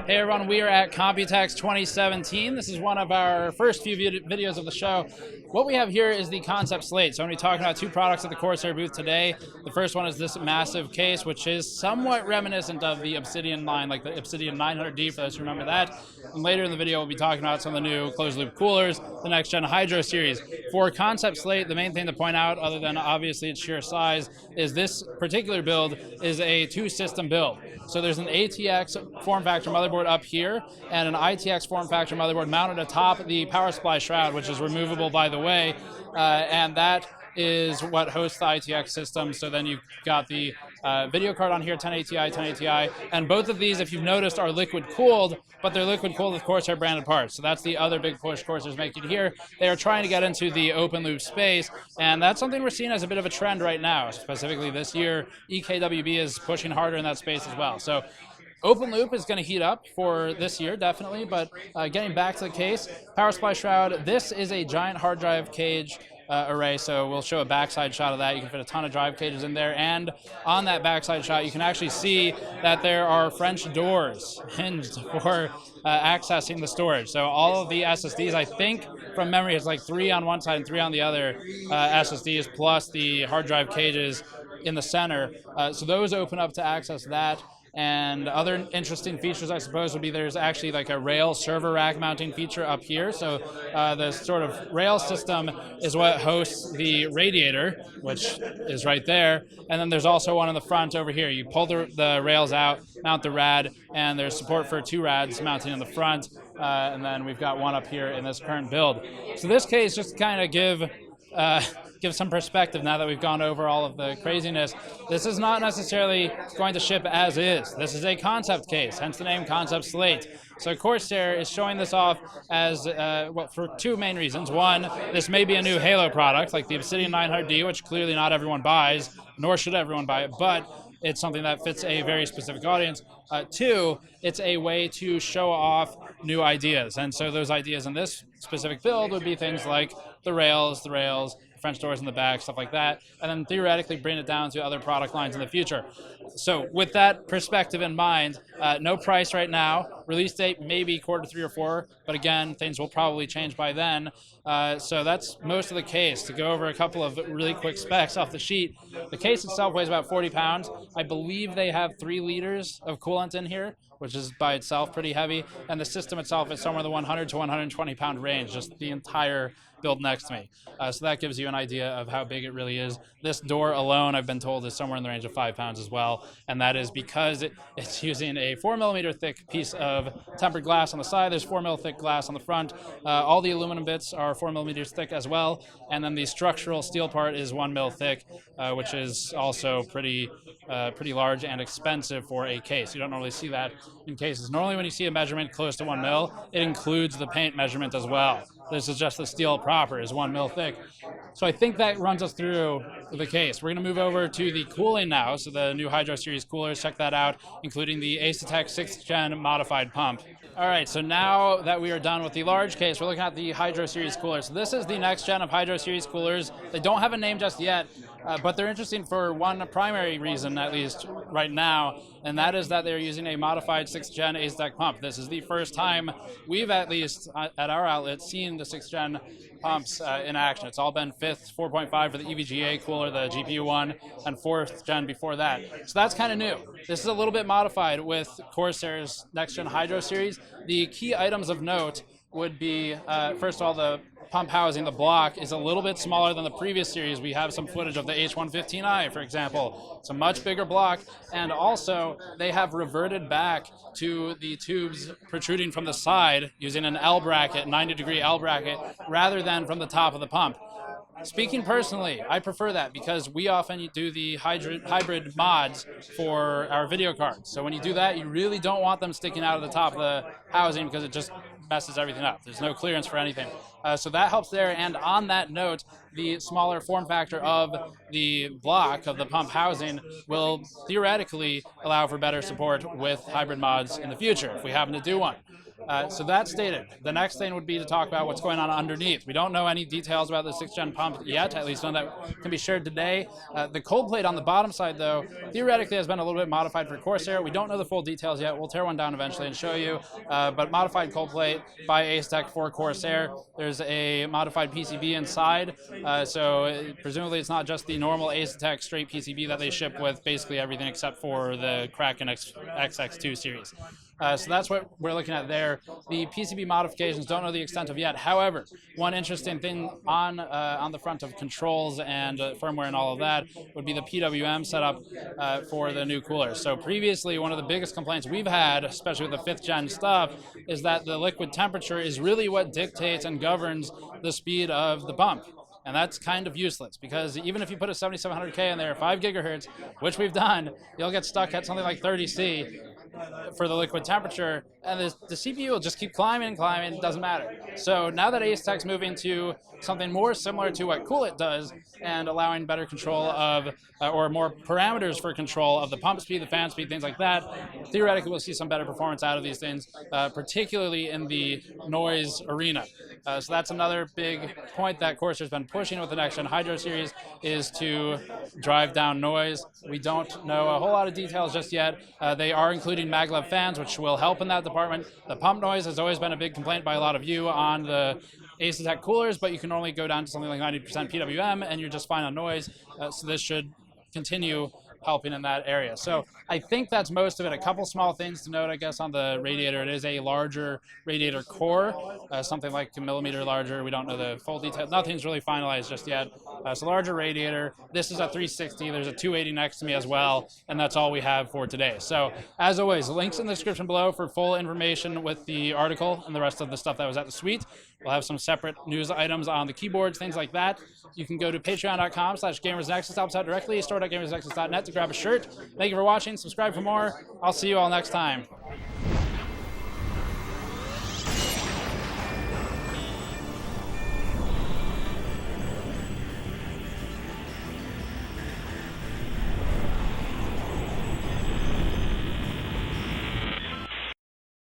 Hey everyone, we are at Computex 2017. This is one of our first few videos of the show. What we have here is the Concept Slate. So I'm going to be talking about two products at the Corsair booth today. The first one is this massive case, which is somewhat reminiscent of the Obsidian line, like the Obsidian 900D, for those who remember that. And later in the video, we'll be talking about some of the new closed-loop coolers, the next-gen Hydro series. For Concept Slate, the main thing to point out, other than obviously its sheer size, is this particular build is a two-system build. So there's an ATX form factor motherboard up here and an ITX form factor motherboard mounted atop the power supply Shroud, which is removable, by the way, and that is what hosts the ITX system. So then you've got the video card on here, 1080 Ti, 1080 Ti, and both of these, if you've noticed, are liquid cooled, but they're liquid cooled with Corsair branded parts. So that's the other big push Corsair's making here. They are trying to get into the open loop space, and that's something we're seeing as a bit of a trend right now. Specifically this year, EKWB is pushing harder in that space as well. So open loop is going to heat up for this year, definitely, but getting back to the case, power supply Shroud, this is a giant hard drive cage array, so we'll show a backside shot of that. You can fit a ton of drive cages in there, and on that backside shot, you can actually see that there are French doors hinged for accessing the storage. So all of the SSDs, I think from memory, it's like 3 on one side and 3 on the other SSDs, plus the hard drive cages in the center. So those open up to access that. And other interesting features, I suppose, would be there's actually like a rail server rack mounting feature up here. So the sort of rail system is what hosts the radiator, which is right there. And then there's also one in the front over here. You pull the rails out, mount the rad, and there's support for 2 rads mounting in the front. And then we've got one up here in this current build. So this case, just to kind of give some perspective now that we've gone over all of the craziness, this is not necessarily going to ship as is. This is a concept case, hence the name Concept Slate. So Corsair is showing this off as, well, for 2 main reasons. One, this may be a new Halo product, like the Obsidian 900D, which clearly not everyone buys, nor should everyone buy it, but it's something that fits a very specific audience. 2, it's a way to show off new ideas. And so those ideas in this specific build would be things like the rails, French doors in the back, stuff like that, and then theoretically bring it down to other product lines in the future. So with that perspective in mind, no price right now. Release date maybe Q3 or 4, but again, things will probably change by then. So that's most of the case. To go over a couple of really quick specs off the sheet, the case itself weighs about 40 pounds. I believe they have 3 liters of coolant in here, which is by itself pretty heavy, and the system itself is somewhere in the 100 to 120 pound range, just the entire build next to me. So that gives you an idea of how big it really is. This door alone, I've been told, is somewhere in the range of 5 pounds as well, and that is because it's using a 4mm thick piece of tempered glass on the side. There's 4mm thick glass on the front. All the aluminum bits are 4mm thick as well, and then the structural steel part is 1mm thick, which is also pretty large and expensive for a case. You don't normally see that in cases. Normally when you see a measurement close to 1mm, it includes the paint measurement as well. This is just the steel proper is 1mm thick. So I think that runs us through the case. We're going to move over to the cooling now. So the new Hydro series coolers, check that out, including the Asetek 6th gen modified pump. All right, so now that we are done with the large case, we're looking at the Hydro series coolers. So this is the next gen of Hydro series coolers. They don't have a name just yet, but they're interesting for one primary reason, at least right now, and that is that they're using a modified 6th gen Asetek pump. This is the first time we've, at least at our outlet, seen the 6th gen pumps in action. It's all been 5th 4.5 for the EVGA cooler, the GPU one, and 4th gen before that. So that's kind of new. This is a little bit modified with Corsair's next gen Hydro series. The key items of note would be, first of all, the pump housing, the block, is a little bit smaller than the previous series. We have some footage of the H115i, for example. It's a much bigger block, and also they have reverted back to the tubes protruding from the side using an L bracket, 90-degree L bracket, rather than from the top of the pump. Speaking personally, I prefer that because we often do the hybrid mods for our video cards. So when you do that, you really don't want them sticking out of the top of the housing because it just messes everything up. There's no clearance for anything. So that helps there. And on that note, the smaller form factor of the block of the pump housing will theoretically allow for better support with hybrid mods in the future if we happen to do one. So that's stated. The next thing would be to talk about what's going on underneath. We don't know any details about the 6th gen pump yet, at least none that can be shared today. The cold plate on the bottom side, though, theoretically has been a little bit modified for Corsair. We don't know the full details yet. We'll tear one down eventually and show you. But modified cold plate by Asetek for Corsair. There's a modified PCB inside, so presumably it's not just the normal Asetek straight PCB that they ship with basically everything except for the Kraken XX2 series. So that's what we're looking at there. The PCB modifications don't know the extent of yet. However, one interesting thing on the front of controls and firmware and all of that would be the Pwm setup for the new coolers. So previously, one of the biggest complaints we've had, especially with the 5th gen stuff, is that the liquid temperature is really what dictates and governs the speed of the pump. And that's kind of useless because even if you put a 7700K in there, 5 gigahertz, which we've done, you'll get stuck at something like 30C for the liquid temperature, and the CPU will just keep climbing and climbing. It doesn't matter. So now that Asetek's moving to something more similar to what Coolit does and allowing better control of, or more parameters for control of the pump speed, the fan speed, things like that, theoretically we'll see some better performance out of these things, particularly in the noise arena. So that's another big point that Corsair's been pushing with the next gen Hydro series, is to drive down noise. We don't know a whole lot of details just yet. They are including maglev fans, which will help in that department. The pump noise has always been a big complaint by a lot of you on the Asetek coolers, but you can only go down to something like 90% PWM and you're just fine on noise. So this should continue helping in that area. So I think that's most of it. A couple small things to note, I guess, on the radiator. It is a larger radiator core, something like a millimeter larger. We don't know the full detail. Nothing's really finalized just yet. So larger radiator. This is a 360. There's a 280 next to me as well, and that's all we have for today. So as always, links in the description below for full information with the article and the rest of the stuff that was at the suite. We'll have some separate news items on the keyboards, things like that. You can go to patreon.com/gamersnexus, helps out directly, store.gamersnexus.net to grab a shirt. Thank you for watching. Subscribe for more. I'll see you all next time.